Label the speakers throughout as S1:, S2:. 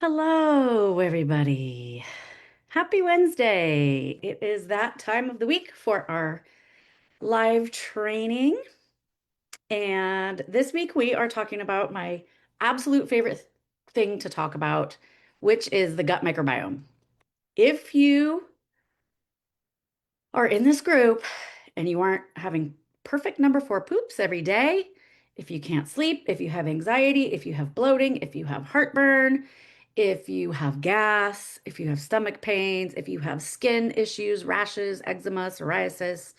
S1: Hello, everybody. Happy Wednesday. It is that time of the week for our live training. And this week we are talking about my absolute favorite thing to talk about, which is the gut microbiome. If you are in this group and you aren't having perfect number four poops every day, if you can't sleep, if you have anxiety, if you have bloating, if you have heartburn, if you have gas, if you have stomach pains, if you have skin issues, rashes, eczema, psoriasis,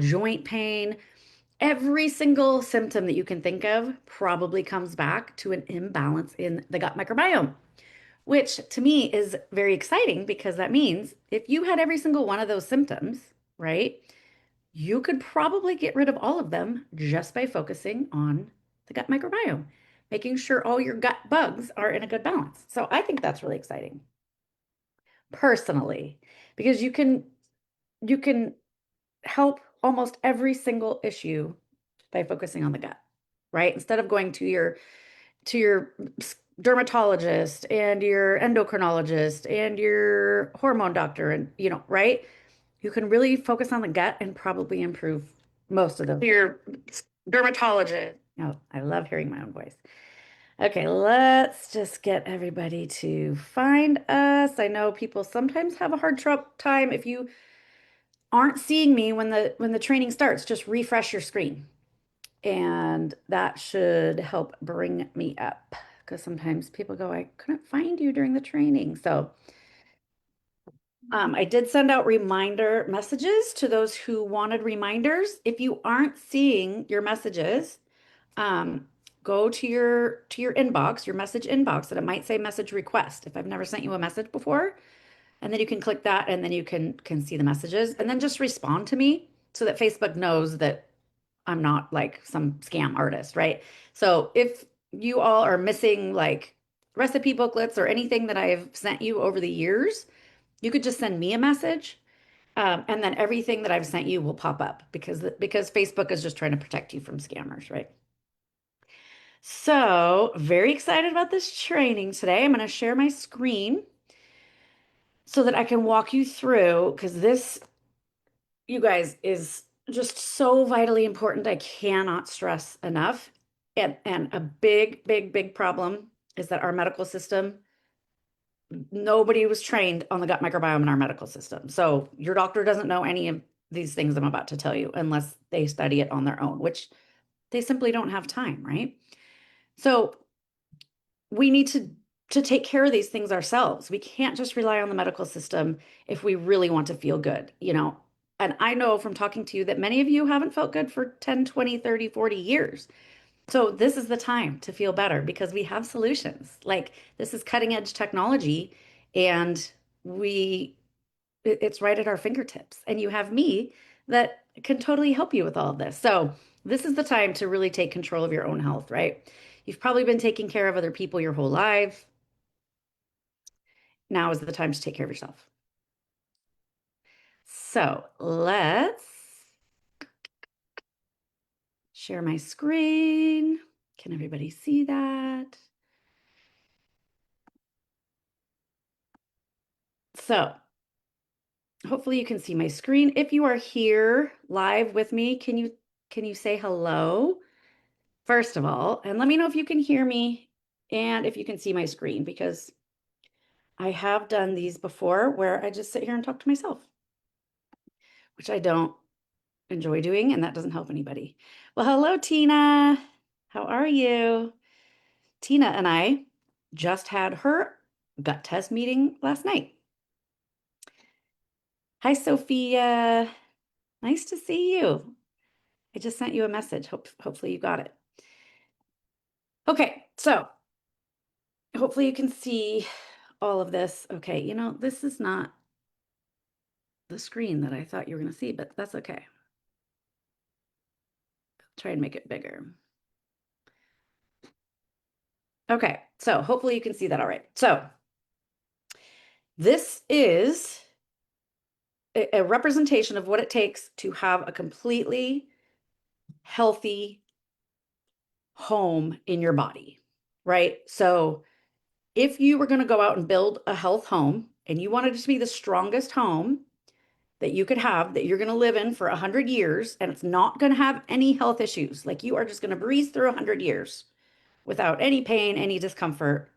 S1: joint pain, every single symptom that you can think of probably comes back to an imbalance in the gut microbiome, which to me is very exciting because that means if you had every single one of those symptoms, right, you could probably get rid of all of them just by focusing on the gut microbiome, making sure all your gut bugs are in a good balance. So I think that's really exciting personally because you can help almost every single issue by focusing on the gut, right? Instead of going to your dermatologist and your endocrinologist and your hormone doctor and right? You can really focus on the gut and probably improve most of those. Your dermatologist. Oh, I love hearing my own voice. Okay, let's just get everybody to find us. I know people sometimes have a hard time if you aren't seeing me when the training starts, just refresh your screen. And that should help bring me up because sometimes people go, I couldn't find you during the training. So I did send out reminder messages to those who wanted reminders. If you aren't seeing your messages, um, go to your inbox, your message inbox, and it might say message request. If I've never sent you a message before, and then you can click that, and then you can see the messages, and then just respond to me so that Facebook knows that I'm not like some scam artist, right? So if you all are missing like recipe booklets or anything that I've sent you over the years, you could just send me a message, and then everything that I've sent you will pop up because Facebook is just trying to protect you from scammers, right? So very excited about this training today. I'm going to share my screen so that I can walk you through because this, you guys, is just so vitally important. I cannot stress enough. And a big, big, big problem is that our medical system, nobody was trained on the gut microbiome in our medical system. So your doctor doesn't know any of these things I'm about to tell you unless they study it on their own, which they simply don't have time, right? So we need to take care of these things ourselves. We can't just rely on the medical system if we really want to feel good, you know. And I know from talking to you that many of you haven't felt good for 10, 20, 30, 40 years. So this is the time to feel better because we have solutions. Like this is cutting edge technology and we it's right at our fingertips. And you have me that can totally help you with all of this. So this is the time to really take control of your own health, right? You've probably been taking care of other people your whole life. Now is the time to take care of yourself. So let's share my screen. Can everybody see that? So hopefully you can see my screen. If you are here live with me, can you say hello? First of all, and let me know if you can hear me and if you can see my screen because I have done these before where I just sit here and talk to myself, which I don't enjoy doing, and that doesn't help anybody. Well, hello, Tina. How are you? Tina and I just had her gut test meeting last night. Hi, Sophia. Nice to see you. I just sent you a message. Hopefully you got it. Okay, so hopefully you can see all of this. Okay, this is not the screen that I thought you were going to see, but that's okay. Try and make it bigger. Okay, so hopefully you can see that all right. So this is a representation of what it takes to have a completely healthy home in your body, right? So If you were going to go out and build a health home and you wanted it to be the strongest home that you could have, that you're going to live in for 100 years, and it's not going to have any health issues, like you are just going to breeze through 100 years without any pain, any discomfort,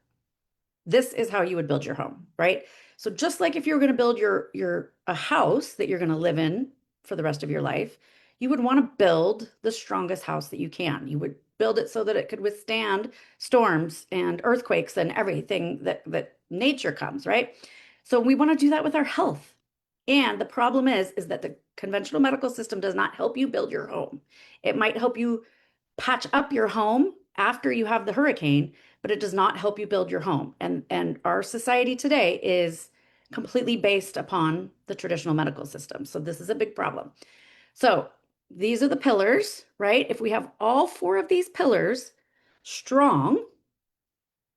S1: this is how you would build your home, right? So just like if you were going to build your a house that you're going to live in for the rest of your life, you would want to build the strongest house that you can. You would build it so that it could withstand storms and earthquakes and everything that nature comes, right? So we want to do that with our health. And the problem is that the conventional medical system does not help you build your home. It might help you patch up your home after you have the hurricane, but it does not help you build your home. And our society today is completely based upon the traditional medical system. So this is a big problem. So these are the pillars, right? If we have all four of these pillars strong,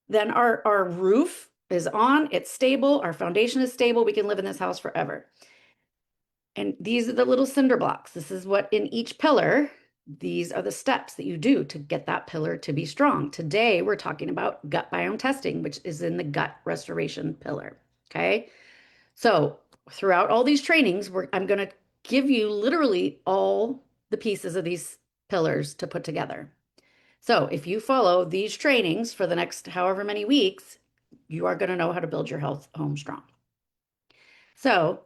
S1: then our roof is on, it's stable, our foundation is stable, we can live in this house forever. And these are the little cinder blocks. This is what in each pillar, these are the steps that you do to get that pillar to be strong. Today, we're talking about gut biome testing, which is in the gut restoration pillar. Okay. So, throughout all these trainings, I'm going to give you literally all the pieces of these pillars to put together. So, if you follow these trainings for the next however many weeks, you are going to know how to build your health home strong. So,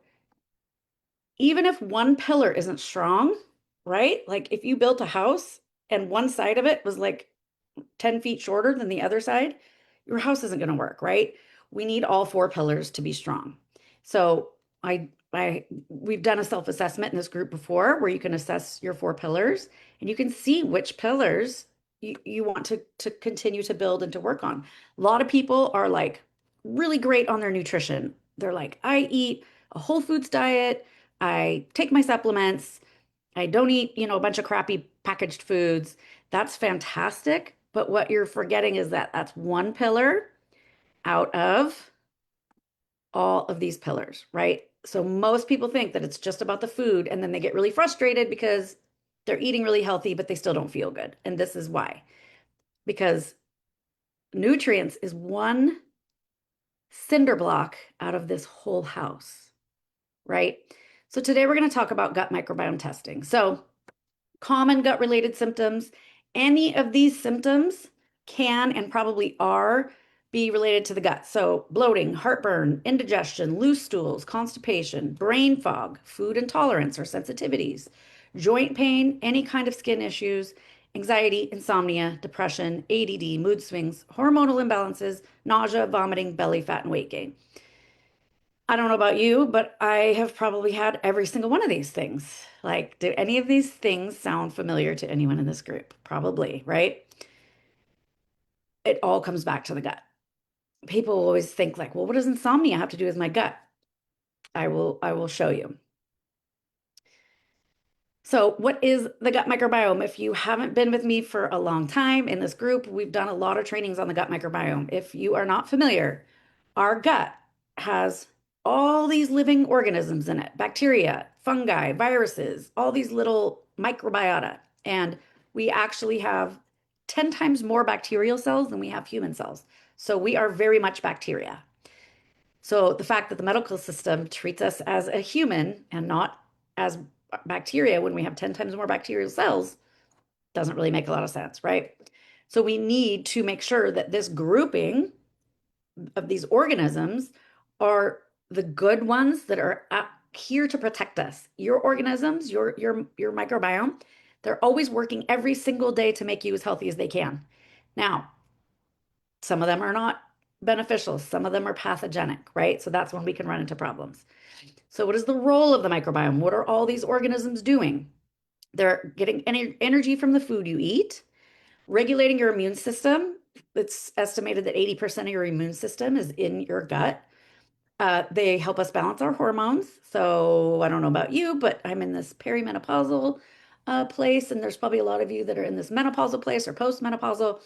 S1: even if one pillar isn't strong, right? Like if you built a house and one side of it was like 10 feet shorter than the other side, your house isn't going to work, right? We need all four pillars to be strong. So we've done a self-assessment in this group before where you can assess your four pillars and you can see which pillars you want to continue to build and to work on. A lot of people are like really great on their nutrition. They're like, I eat a whole foods diet. I take my supplements. I don't eat, a bunch of crappy packaged foods. That's fantastic. But what you're forgetting is that that's one pillar out of all of these pillars, right? So most people think that it's just about the food and then they get really frustrated because they're eating really healthy, but they still don't feel good. And this is why, because nutrients is one cinder block out of this whole house, right? So today we're going to talk about gut microbiome testing. So common gut related symptoms, any of these symptoms can and probably are be related to the gut. So bloating, heartburn, indigestion, loose stools, constipation, brain fog, food intolerance or sensitivities, joint pain, any kind of skin issues, anxiety, insomnia, depression, ADD, mood swings, hormonal imbalances, nausea, vomiting, belly fat, and weight gain. I don't know about you, but I have probably had every single one of these things. Like, do any of these things sound familiar to anyone in this group? Probably, right? It all comes back to the gut. People always think like, well, what does insomnia have to do with my gut? I will show you. So, what is the gut microbiome? If you haven't been with me for a long time in this group, we've done a lot of trainings on the gut microbiome. If you are not familiar, our gut has all these living organisms in it, bacteria, fungi, viruses, all these little microbiota. And we actually have 10 times more bacterial cells than we have human cells. So we are very much bacteria. So the fact that the medical system treats us as a human and not as bacteria when we have 10 times more bacterial cells doesn't really make a lot of sense, right? So we need to make sure that this grouping of these organisms are the good ones that are here to protect us. Your organisms, your microbiome, they're always working every single day to make you as healthy as they can. Now, some of them are not beneficial, some of them are pathogenic, right? So that's when we can run into problems. So what is the role of the microbiome? What are all these organisms doing? They're getting energy from the food you eat, regulating your immune system. It's estimated that 80% of your immune system is in your gut. They help us balance our hormones. So I don't know about you, but I'm in this perimenopausal place, and there's probably a lot of you that are in this menopausal place or postmenopausal.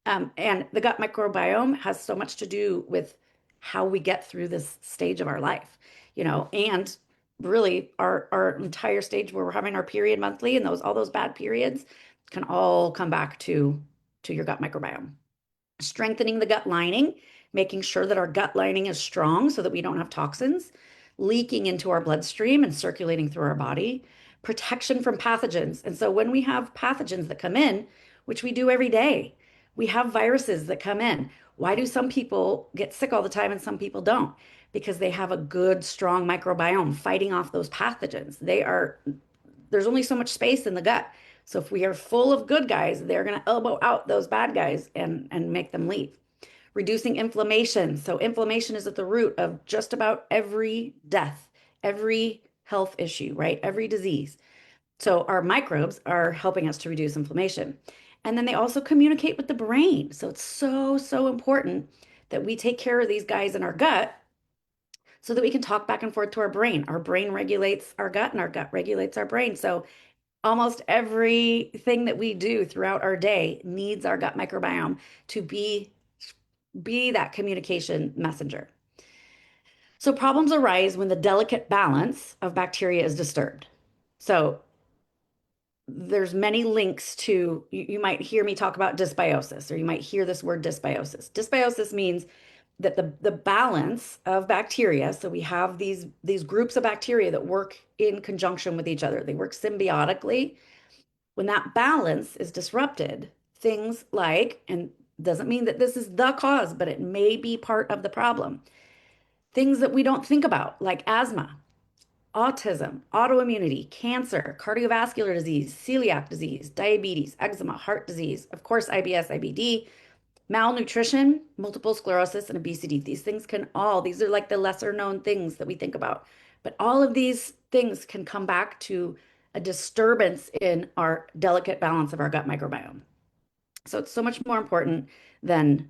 S1: And the gut microbiome has so much to do with how we get through this stage of our life, and really our entire stage where we're having our period monthly and all those bad periods can all come back to your gut microbiome. Strengthening the gut lining. making sure that our gut lining is strong so that we don't have toxins leaking into our bloodstream and circulating through our body, protection from pathogens. And so when we have pathogens that come in, which we do every day, we have viruses that come in. Why do some people get sick all the time and some people don't? Because they have a good, strong microbiome fighting off those pathogens. There's only so much space in the gut. So if we are full of good guys, they're going to elbow out those bad guys and make them leave. Reducing inflammation. So inflammation is at the root of just about every death, every health issue, right? Every disease. So our microbes are helping us to reduce inflammation. And then they also communicate with the brain. So it's so, so important that we take care of these guys in our gut so that we can talk back and forth to our brain. Our brain regulates our gut and our gut regulates our brain. So almost everything that we do throughout our day needs our gut microbiome to be that communication messenger. So problems arise when the delicate balance of bacteria is disturbed. So there's many links to you might hear me talk about dysbiosis, or you might hear this word dysbiosis. Dysbiosis means that the balance of bacteria, so we have these groups of bacteria that work in conjunction with each other. They work symbiotically. When that balance is disrupted, things like, and doesn't mean that this is the cause, but it may be part of the problem. Things that we don't think about, like asthma, autism, autoimmunity, cancer, cardiovascular disease, celiac disease, diabetes, eczema, heart disease, of course, IBS, IBD, malnutrition, multiple sclerosis, and obesity. These are like the lesser known things that we think about. But all of these things can come back to a disturbance in our delicate balance of our gut microbiome. So it's so much more important than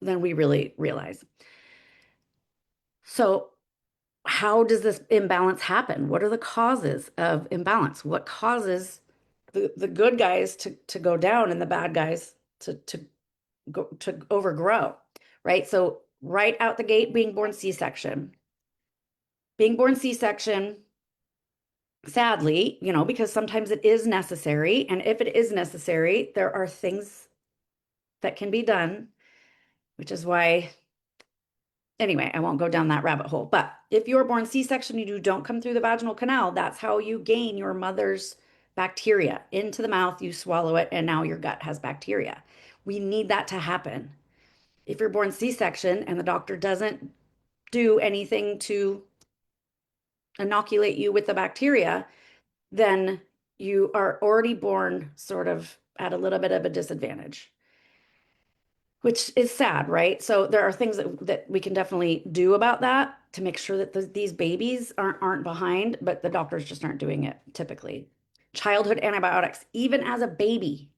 S1: we really realize. So how does this imbalance happen? What are the causes of imbalance? What causes the good guys to go down and the bad guys to overgrow, right? So right out the gate, being born C-section. Being born C-section, sadly, because sometimes it is necessary. And if it is necessary, there are things that can be done, which is why, anyway, I won't go down that rabbit hole. But if you're born C-section and you don't come through the vaginal canal, that's how you gain your mother's bacteria into the mouth. You swallow it, and now your gut has bacteria. We need that to happen. If you're born C-section and the doctor doesn't do anything to inoculate you with the bacteria, then you are already born sort of at a little bit of a disadvantage, which is sad, right? So there are things that we can definitely do about that to make sure that these babies aren't behind, but the doctors just aren't doing it typically. Childhood antibiotics, even as a baby,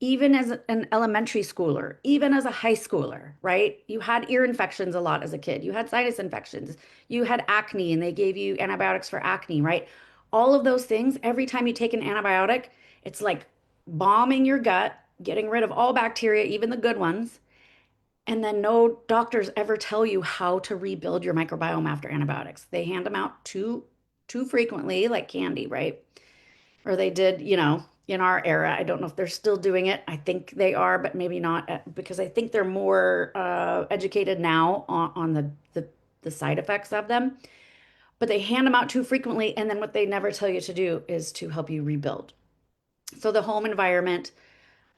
S1: even as an elementary schooler, even as a high schooler, right? You had ear infections a lot as a kid. You had sinus infections. You had acne and they gave you antibiotics for acne, right? All of those things, every time you take an antibiotic, it's like bombing your gut, getting rid of all bacteria, even the good ones. And then no doctors ever tell you how to rebuild your microbiome after antibiotics. They hand them out too frequently, like candy, right? Or they did, in our era. I don't know if they're still doing it. I think they are, but maybe not, because I think they're more educated now on the side effects of them. But they hand them out too frequently, and then what they never tell you to do is to help you rebuild. So the home environment,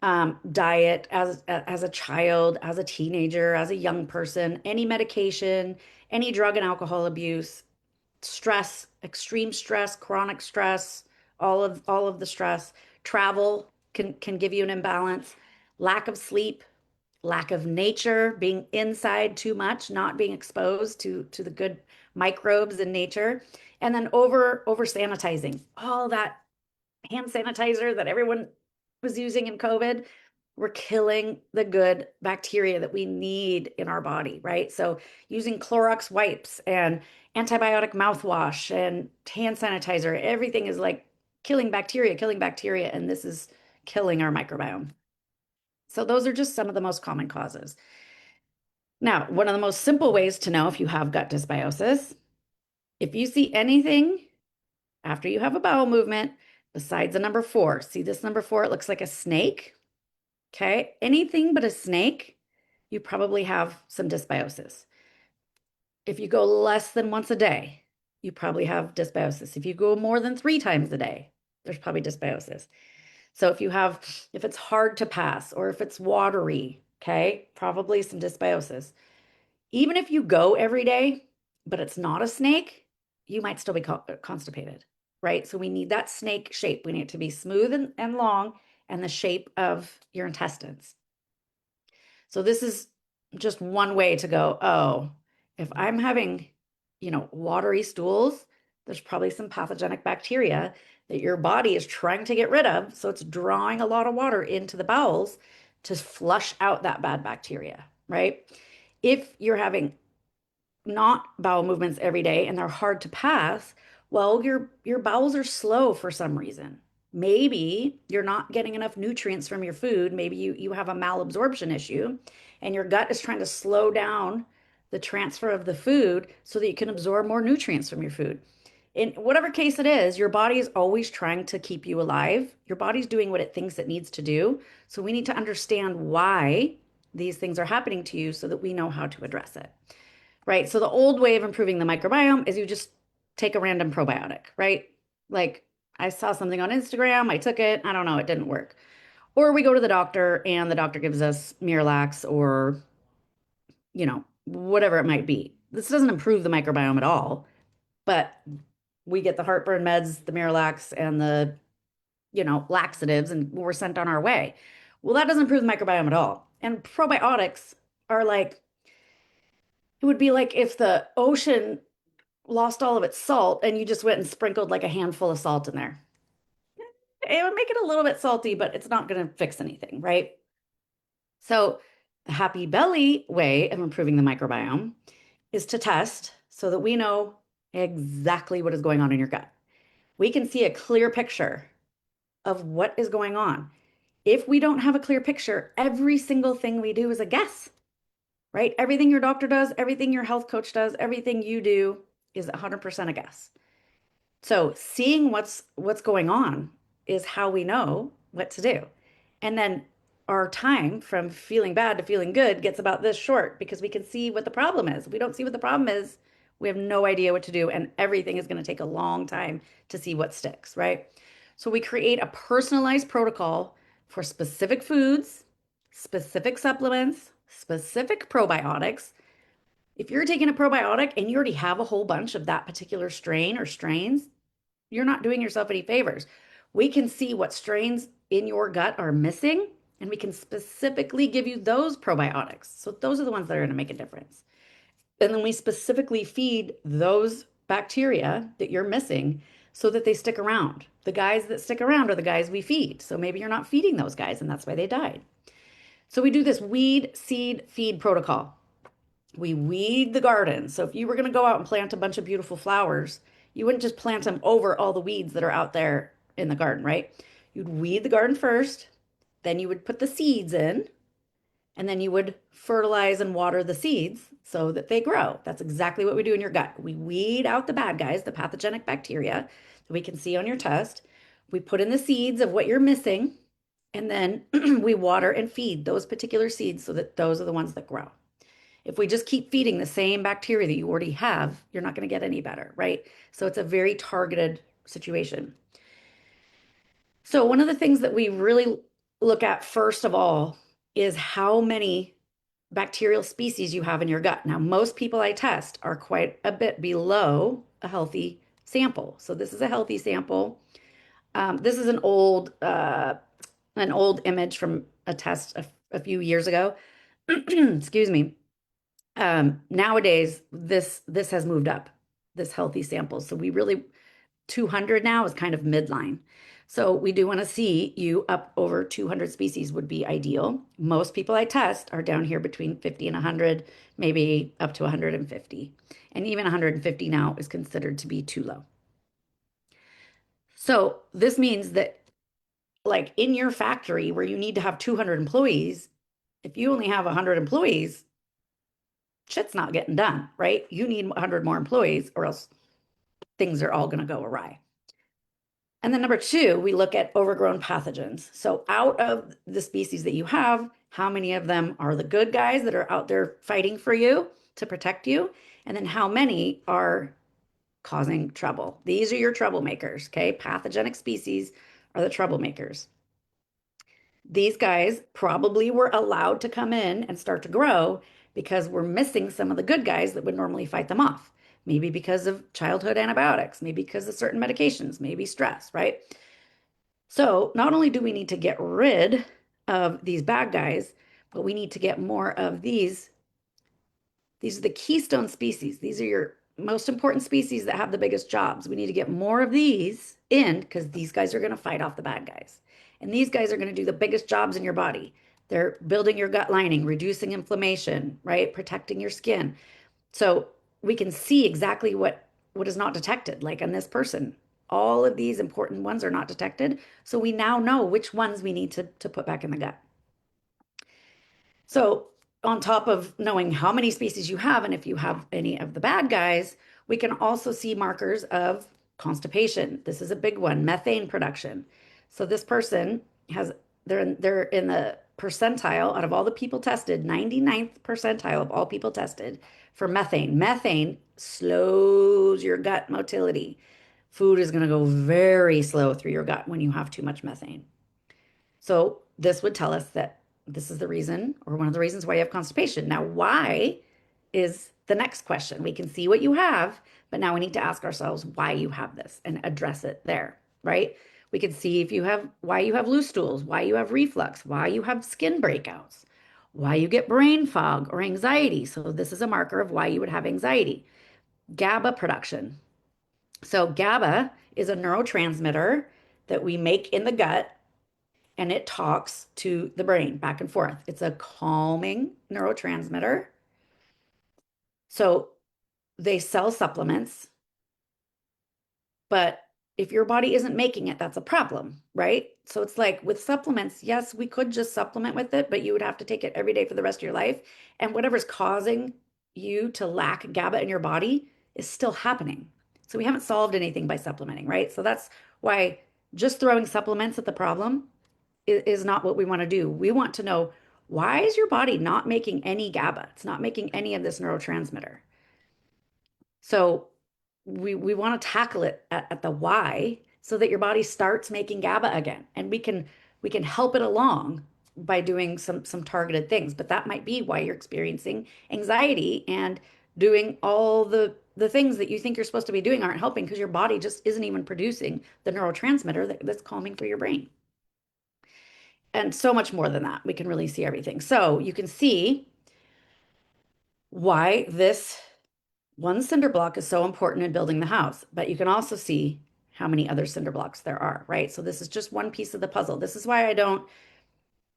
S1: diet as a child, as a teenager, as a young person, any medication, any drug and alcohol abuse, stress, extreme stress, chronic stress, all of the stress, travel can give you an imbalance, lack of sleep, lack of nature, being inside too much, not being exposed to the good microbes in nature, and then over sanitizing. All that hand sanitizer that everyone was using in COVID, we're killing the good bacteria that we need in our body, right? So using Clorox wipes and antibiotic mouthwash and hand sanitizer, everything is like killing bacteria, and this is killing our microbiome. So those are just some of the most common causes. Now, one of the most simple ways to know if you have gut dysbiosis, if you see anything after you have a bowel movement besides the number 4, see this number 4, it looks like a snake. Okay, anything but a snake, you probably have some dysbiosis. If you go less than once a day, you probably have dysbiosis. If you go more than 3 times a day, there's probably dysbiosis. So if it's hard to pass or if it's watery, okay, probably some dysbiosis. Even if you go every day, but it's not a snake, you might still be constipated, right? So we need that snake shape. We need it to be smooth and long and the shape of your intestines. So this is just one way to go, oh, if I'm having, watery stools, there's probably some pathogenic bacteria that your body is trying to get rid of. So it's drawing a lot of water into the bowels to flush out that bad bacteria, right? If you're having not bowel movements every day and they're hard to pass, well, your bowels are slow for some reason. Maybe you're not getting enough nutrients from your food. Maybe you have a malabsorption issue and your gut is trying to slow down the transfer of the food so that you can absorb more nutrients from your food. In whatever case it is, your body is always trying to keep you alive. Your body's doing what it thinks it needs to do. So we need to understand why these things are happening to you so that we know how to address it. Right. So the old way of improving the microbiome is you just take a random probiotic, right? Like I saw something on Instagram, I took it, I don't know, it didn't work. Or we go to the doctor and the doctor gives us Miralax or, whatever it might be. This doesn't improve the microbiome at all, but we get the heartburn meds, the Miralax and the, laxatives and we're sent on our way. Well, that doesn't improve the microbiome at all. And probiotics are like, it would be like if the ocean lost all of its salt and you just went and sprinkled like a handful of salt in there. It would make it a little bit salty, but it's not going to fix anything, right? So, the happy belly way of improving the microbiome is to test so that we know exactly what is going on in your gut. We can see a clear picture of what is going on. If we don't have a clear picture, every single thing we do is a guess, right? Everything your doctor does, everything your health coach does, everything you do is 100% a guess. So seeing what's going on is how we know what to do. And then our time from feeling bad to feeling good gets about this short because we can see what the problem is. If we don't see what the problem is, we have no idea what to do and everything is going to take a long time to see what sticks, right? So we create a personalized protocol for specific foods, specific supplements, specific probiotics. If you're taking a probiotic and you already have a whole bunch of that particular strain or strains, you're not doing yourself any favors. We can see what strains in your gut are missing, and we can specifically give you those probiotics. So those are the ones that are going to make a difference. And then we specifically feed those bacteria that you're missing so that they stick around. The guys that stick around are the guys we feed. So maybe you're not feeding those guys, and that's why they died. So we do this weed, seed, feed protocol. We weed the garden. So if you were going to go out and plant a bunch of beautiful flowers, you wouldn't just plant them over all the weeds that are out there in the garden, right? You'd weed the garden first, then you would put the seeds in, and then you would fertilize and water the seeds so that they grow. That's exactly what we do in your gut. We weed out the bad guys, the pathogenic bacteria that we can see on your test. We put in the seeds of what you're missing, and then we water and feed those particular seeds so that those are the ones that grow. If we just keep feeding the same bacteria that you already have, you're not going to get any better, right? So it's a very targeted situation. So one of the things that we really look at first of all is how many bacterial species you have in your gut. Now, most people I test are quite a bit below a healthy sample. So this is a healthy sample. This is an old image from a test a few years ago. Excuse me. Nowadays, this has moved up, this healthy sample. So we really 200 now is kind of midline. So we do want to see you up over 200 species would be ideal. Most people I test are down here between 50 and 100, maybe up to 150. And even 150 now is considered to be too low. So this means that like in your factory where you need to have 200 employees, if you only have 100 employees, shit's not getting done, right? You need 100 more employees or else things are all going to go awry. And then number two, we look at overgrown pathogens. So out of the species that you have, how many of them are the good guys that are out there fighting for you to protect you? And then how many are causing trouble? These are your troublemakers, okay? Pathogenic species are the troublemakers. These guys probably were allowed to come in and start to grow because we're missing some of the good guys that would normally fight them off. Maybe because of childhood antibiotics, maybe because of certain medications, maybe stress, right? So not only do we need to get rid of these bad guys, but we need to get more of these. These are the keystone species. These are your most important species that have the biggest jobs. We need to get more of these in because these guys are going to fight off the bad guys. And these guys are going to do the biggest jobs in your body. They're building your gut lining, reducing inflammation, right? Protecting your skin. So we can see exactly what is not detected, like on this person. All of these important ones are not detected. So we now know which ones we need to put back in the gut. So, on top of knowing how many species you have and if you have any of the bad guys, we can also see markers of constipation. This is a big one, methane production. So this person has they're in the percentile out of all the people tested, 99th percentile of all people tested for methane. Methane slows your gut motility. Food is going to go very slow through your gut when you have too much methane. So this would tell us that this is the reason or one of the reasons why you have constipation. Now, why is the next question. We can see what you have, but now we need to ask ourselves why you have this and address it there, right? We can see if you have why you have loose stools, why you have reflux, why you have skin breakouts, why you get brain fog or anxiety. So this is a marker of why you would have anxiety. GABA production. So GABA is a neurotransmitter that we make in the gut and it talks to the brain back and forth. It's a calming neurotransmitter. So they sell supplements, but if your body isn't making it, that's a problem, right? So it's like with supplements, yes, we could just supplement with it, but you would have to take it every day for the rest of your life. And whatever's causing you to lack GABA in your body is still happening. So we haven't solved anything by supplementing, right? So that's why just throwing supplements at the problem is not what we want to do. We want to know, why is your body not making any GABA? It's not making any of this neurotransmitter. So we want to tackle it at the why so that your body starts making GABA again. And we can help it along by doing some targeted things. But that might be why you're experiencing anxiety, and doing all the things that you think you're supposed to be doing aren't helping because your body just isn't even producing the neurotransmitter that's calming for your brain. And so much more than that. We can really see everything. So you can see why this one cinder block is so important in building the house, but you can also see how many other cinder blocks there are, right? So this is just one piece of the puzzle. This is why I don't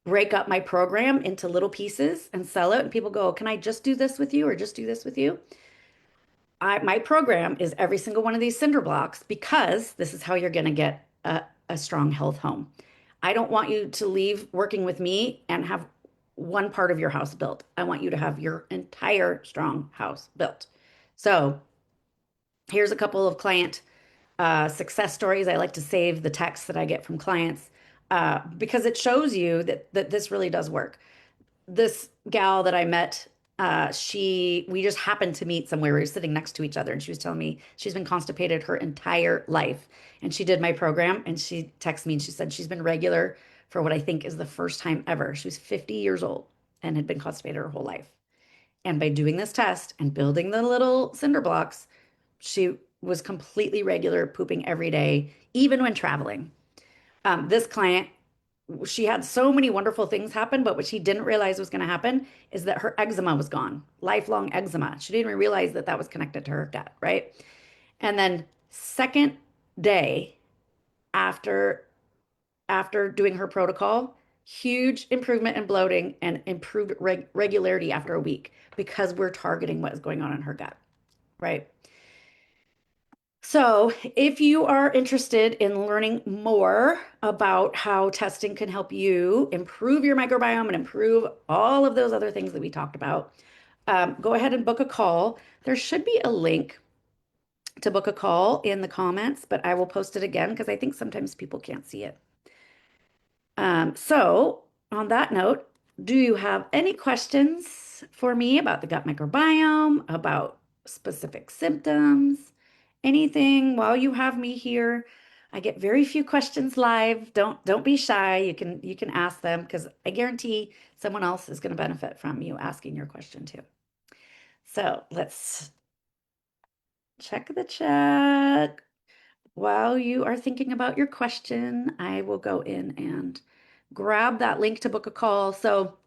S1: break up my program into little pieces and sell it. And people go, can I just do this with you or just do this with you? My program is every single one of these cinder blocks because this is how you're going to get a strong health home. I don't want you to leave working with me and have one part of your house built. I want you to have your entire strong house built. So here's a couple of client success stories. I like to save the texts that I get from clients because it shows you that this really does work. This gal that I met, we just happened to meet somewhere. We were sitting next to each other, and she was telling me she's been constipated her entire life. And she did my program, and she texted me and she said she's been regular for what I think is the first time ever. She was 50 years old and had been constipated her whole life. And by doing this test and building the little cinder blocks, she was completely regular, pooping every day, even when traveling. This client, she had so many wonderful things happen, but what she didn't realize was going to happen is that her eczema was gone, lifelong eczema. She didn't even realize that that was connected to her gut, right? And then second day after doing her protocol, huge improvement in bloating and improved regularity after a week because we're targeting what is going on in her gut, right? So, if you are interested in learning more about how testing can help you improve your microbiome and improve all of those other things that we talked about, go ahead and book a call. There should be a link to book a call in the comments, but I will post it again because I think sometimes people can't see it. So on that note, do you have any questions for me about the gut microbiome, about specific symptoms, anything while you have me here? I get very few questions live. Don't be shy. You can ask them because I guarantee someone else is going to benefit from you asking your question too. So let's check the chat. While you are thinking about your question, I will go in and grab that link to book a call. So,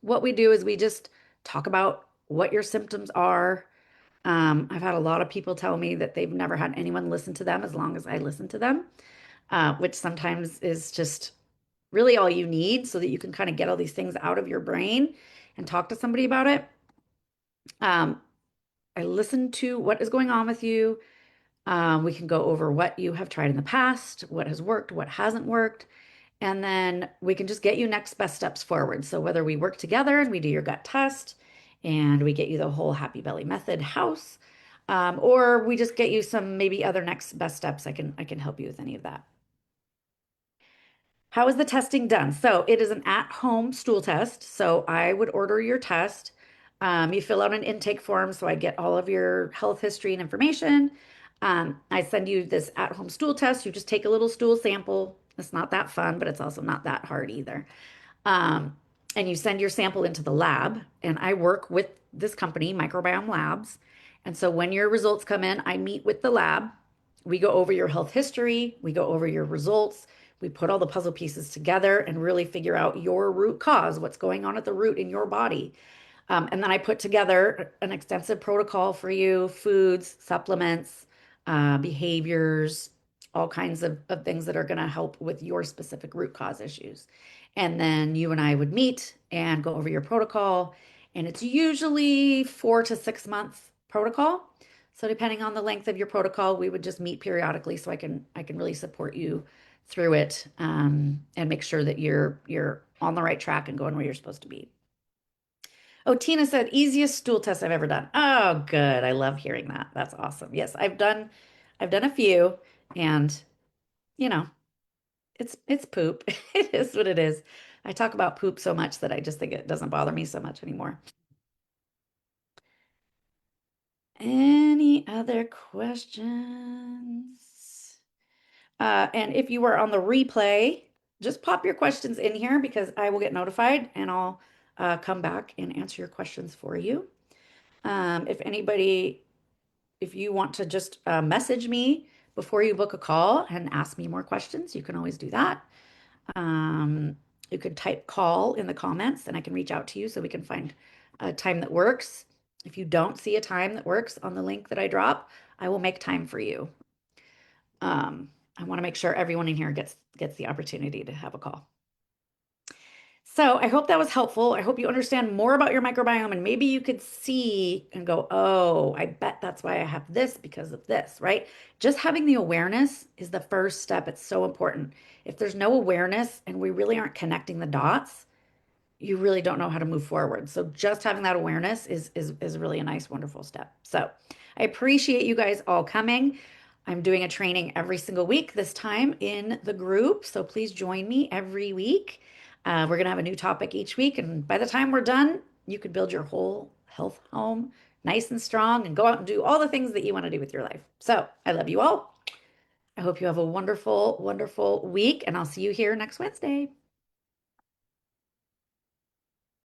S1: what we do is we just talk about what your symptoms are. I've had a lot of people tell me that they've never had anyone listen to them as long as I listen to them, which sometimes is just really all you need so that you can kind of get all these things out of your brain and talk to somebody about it. Um, I listen to what is going on with you. We can go over what you have tried in the past, what has worked, what hasn't worked, and then we can just get you next best steps forward. So whether we work together and we do your gut test and we get you the whole Happy Belly Method house, or we just get you some maybe other next best steps, I can help you with any of that. How is the testing done? So it is an at-home stool test. So I would order your test. You fill out an intake form, so I get all of your health history and information. I send you this at-home stool test. You just take a little stool sample. It's not that fun, but it's also not that hard either. Um, and you send your sample into the lab, and I work with this company, Microbiome Labs. And so when your results come in, I meet with the lab. We go over your health history, we go over your results, we put all the puzzle pieces together and really figure out your root cause, what's going on at the root in your body. And then I put together an extensive protocol for you, foods, supplements, behaviors, all kinds of things that are going to help with your specific root cause issues. And then you and I would meet and go over your protocol. And it's usually 4 to 6 months protocol. So depending on the length of your protocol, we would just meet periodically so I can really support you through it, and make sure that you're on the right track and going where you're supposed to be. Oh, Tina said, easiest stool test I've ever done. Oh, good. I love hearing that. That's awesome. Yes, I've done a few, and you know, it's poop. It is what it is. I talk about poop so much that I just think it doesn't bother me so much anymore. Any other questions? And if you are on the replay, just pop your questions in here because I will get notified and I'll come back and answer your questions for you. If anybody If you want to just message me before you book a call and ask me more questions, you can always do that. Um, you could type call in the comments and I can reach out to you so we can find a time that works. If you don't see a time that works on the link that I drop, I will make time for you. I want to make sure everyone in here gets the opportunity to have a call. So I hope that was helpful. I hope you understand more about your microbiome and maybe you could see and go, oh, I bet that's why I have this because of this, right? Just having the awareness is the first step. It's so important. If there's no awareness and we really aren't connecting the dots, you really don't know how to move forward. So just having that awareness is really a nice, wonderful step. So I appreciate you guys all coming. I'm doing a training every single week, this time in the group. So please join me every week. We're going to have a new topic each week. And by the time we're done, you could build your whole health home nice and strong and go out and do all the things that you want to do with your life. So I love you all. I hope you have a wonderful, wonderful week, and I'll see you here next Wednesday.